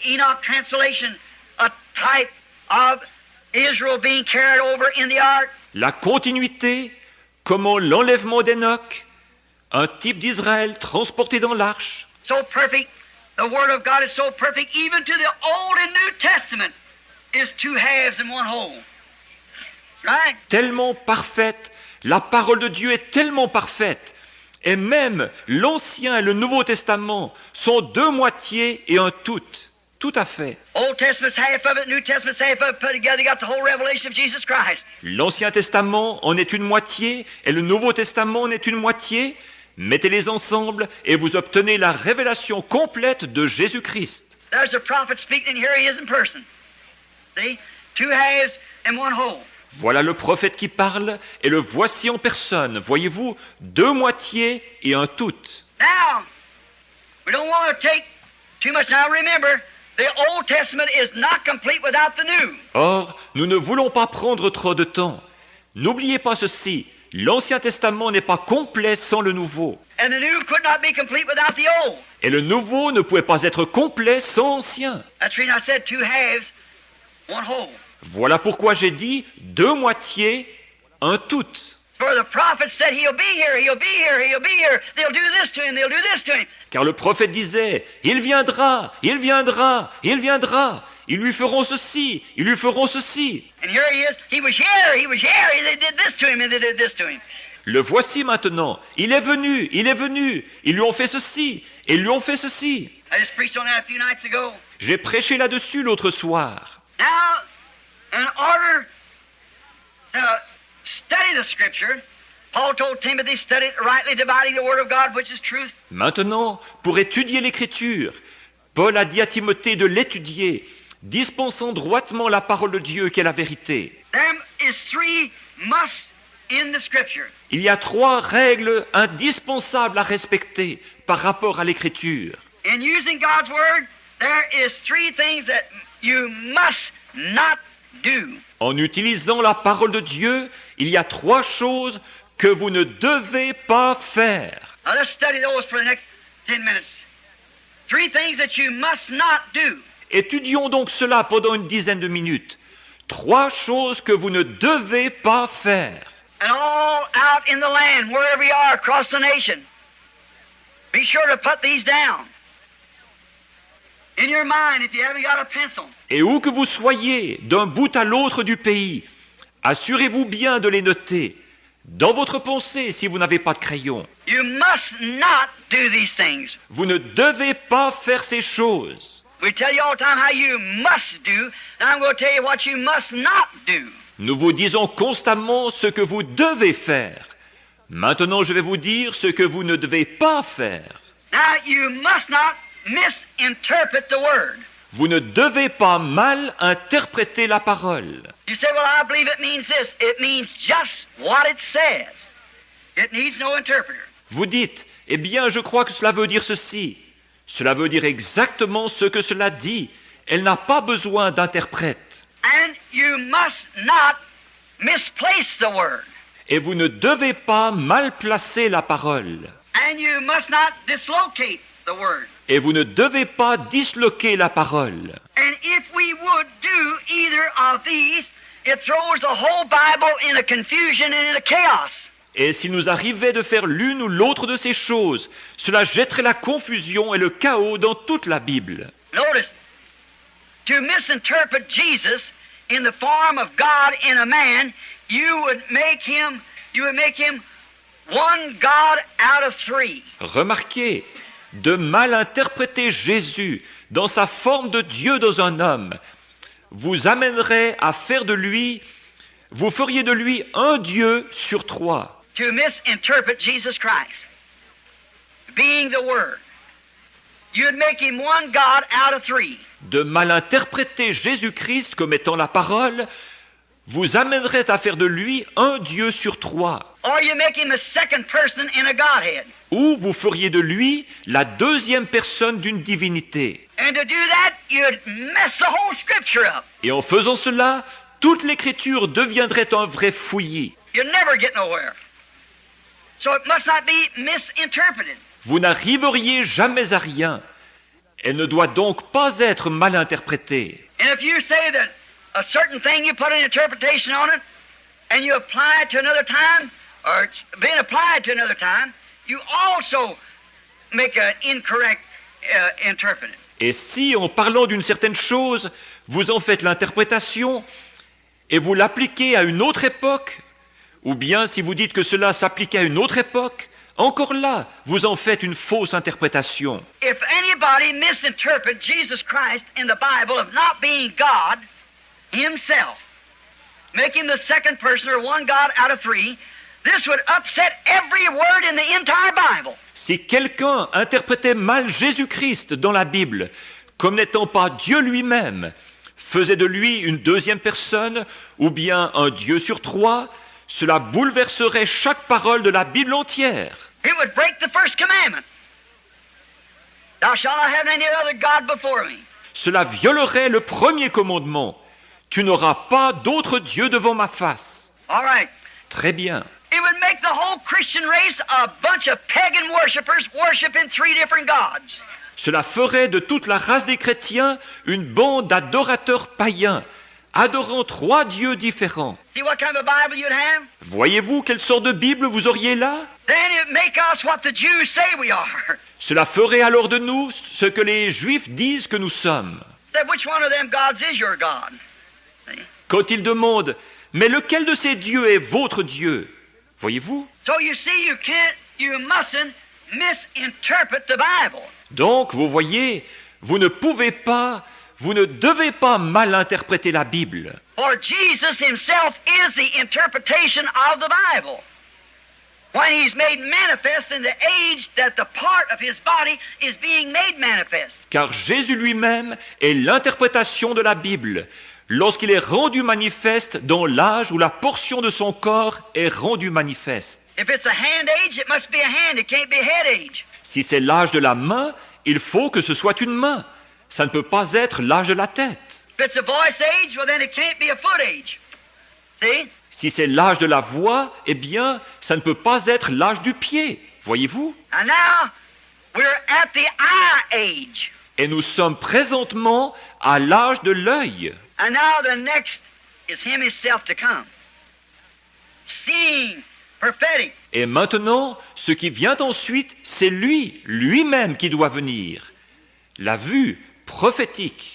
Enoch translation a type of Israel being carried over in the ark? La continuité, comment l'enlèvement d'Enoch, un type d'Israël transporté dans l'arche. So perfect, the Word of God is so perfect, even to the Old and New Testament is two halves and one whole. Right? Tellement parfaite, la parole de Dieu est tellement parfaite, et même l'Ancien et le Nouveau Testament sont deux moitiés et un tout à fait. Old Testament's half of it, New Testament's half of it, put together, you got the whole revelation of Jesus Christ. L'Ancien Testament en est une moitié, et le Nouveau Testament en est une moitié. Mettez-les ensemble et vous obtenez la révélation complète de Jésus-Christ. There's the prophet speaking, and here he is in person. See? Two halves and one whole. Voilà le prophète qui parle, et le voici en personne. Voyez-vous, deux moitiés et un tout. Now, we don't want to take too much. Now remember, the Old Testament is not complete without the New. Or, nous ne voulons pas prendre trop de temps. N'oubliez pas ceci, l'Ancien Testament n'est pas complet sans le Nouveau. And the New could not be complete without the Old. Et le Nouveau ne pouvait pas être complet sans l'Ancien. That's the reason I said two halves, one whole. Voilà pourquoi j'ai dit deux moitiés, un tout. For the prophet said he'll be here, he'll be here, he'll be here. They'll do this to him, they'll do this to him. Car le prophète disait, il viendra, il viendra, il viendra. Ils lui feront ceci, ils lui feront ceci. And here he is, he was here, they did this to him and they did this to him. Le voici maintenant, il est venu, ils lui ont fait ceci, et ils lui ont fait ceci. I just preached on that a few nights ago. J'ai prêché là-dessus l'autre soir. Now, in order to study the Scripture, Paul told Timothy, study it rightly dividing the Word of God, which is truth. Maintenant, pour étudier l'Écriture, Paul a dit à Timothée de l'étudier, dispensant droitement la parole de Dieu qui est la vérité. There is three musts in the Scripture. Il y a trois règles indispensables à respecter par rapport à l'Écriture. In using God's Word, there is three things that you must not do. En utilisant la parole de Dieu, il y a trois choses que vous ne devez pas faire. Now let's study those for the next 10 minutes. Three things that you must not do. Étudions donc cela pendant une dizaine de minutes. Trois choses que vous ne devez pas faire. And all out in the land, wherever you are, across the nation, be sure to put these down. In your mind, if you haven't got a pencil. Et où que vous soyez, d'un bout à l'autre du pays, assurez-vous bien de les noter. Dans votre pensée, si vous n'avez pas de crayon. You must not do these things. Vous ne devez pas faire ces choses. We tell you all the time how you must do, and I'm going to tell you what you must not do. Nous vous disons constamment ce que vous devez faire. Maintenant, je vais vous dire ce que vous ne devez pas faire. Now, you must not misinterpret the word. Vous ne devez pas mal interpréter la parole. You say, well, I believe it means this. It means just what it says. It needs no interpreter. Vous dites, eh bien, je crois que cela veut dire ceci. Cela veut dire exactement ce que cela dit. Elle n'a pas besoin d'interprète. And you must not misplace the word. Et vous ne devez pas mal placer la parole. And you must not dislocate the word. Et vous ne devez pas disloquer la parole. And if we would do either of these, it throws the whole Bible in a confusion and in a chaos. Et s'il nous arrivait de faire l'une ou l'autre de ces choses, cela jetterait la confusion et le chaos dans toute la Bible. Notice, to misinterpret Jesus in the form of God in a man, you would make him one God out of three. Remarquez, de mal interpréter Jésus dans sa forme de Dieu dans un homme, vous amènerait à faire de lui, vous feriez de lui un Dieu sur trois. To misinterpret Jesus Christ, being the Word, you'd make him one God out of three. De mal interpréter Jésus-Christ comme étant la parole, vous amènerait à faire de lui un Dieu sur trois. Or you make him a second person in a Godhead. Ou vous feriez de lui la deuxième personne d'une divinité. And to do that, you'd mess the whole Scripture up. Et en faisant cela, toute l'Écriture deviendrait un vrai fouillis. You'd never get nowhere. So it must not be misinterpreted. Vous n'arriveriez jamais à rien. Elle ne doit donc pas être mal interprétée. And if you say that a certain thing, you put an interpretation on it, and you apply it to another time, or it's been applied to another time, you also make an incorrect interpretation. Et si, en parlant d'une certaine chose, vous en faites l'interprétation et vous l'appliquez à une autre époque, ou bien si vous dites que cela s'appliquait à une autre époque, encore là, vous en faites une fausse interprétation. If anybody misinterprets Jesus Christ in the Bible of not being God himself, make him the second person or one God out of three, this would upset every word in the entire Bible. Si quelqu'un interprétait mal Jésus-Christ dans la Bible comme n'étant pas Dieu lui-même, faisait de lui une deuxième personne ou bien un Dieu sur trois, cela bouleverserait chaque parole de la Bible entière. It would break the first commandment. Thou shalt not have any other God before me. Cela violerait le premier commandement. Tu n'auras pas d'autre Dieu devant ma face. All right. Très bien. It would make the whole Christian race a bunch of pagan worshipers worshiping three different gods. Cela ferait de toute la race des chrétiens une bande d'adorateurs païens, adorant trois dieux différents. See what kind of a Bible you'd have? Voyez-vous quelle sorte de Bible vous auriez là? Then it'd make us what the Jews say we are. Cela ferait alors de nous ce que les Juifs disent que nous sommes. Say, which one of them gods is your God? See? Quand ils demandent « Mais lequel de ces dieux est votre Dieu ?» Voyez-vous? So you see, you mustn't misinterpret the Bible. Donc, vous voyez, vous ne pouvez pas, vous ne devez pas mal interpréter la Bible. For Jesus himself is the interpretation of the Bible. When he's made manifest in the age that the part of his body is being made manifest. Car Jésus lui-même est l'interprétation de la Bible, lorsqu'il est rendu manifeste dans l'âge où la portion de son corps est rendue manifeste. If it's a hand age, it must be a hand. It can't be a head age. Si c'est l'âge de la main, il faut que ce soit une main. Ça ne peut pas être l'âge de la tête. If it's a voice age, well then it can't be a foot age. See? Si c'est l'âge de la voix, eh bien, ça ne peut pas être l'âge du pied. Voyez-vous? And now we're at the eye age. Et nous sommes présentement à l'âge de l'œil. And now the next is him himself to come. Seeing, prophetic. Et maintenant, ce qui vient ensuite, c'est lui, lui-même qui doit venir. La vue prophétique.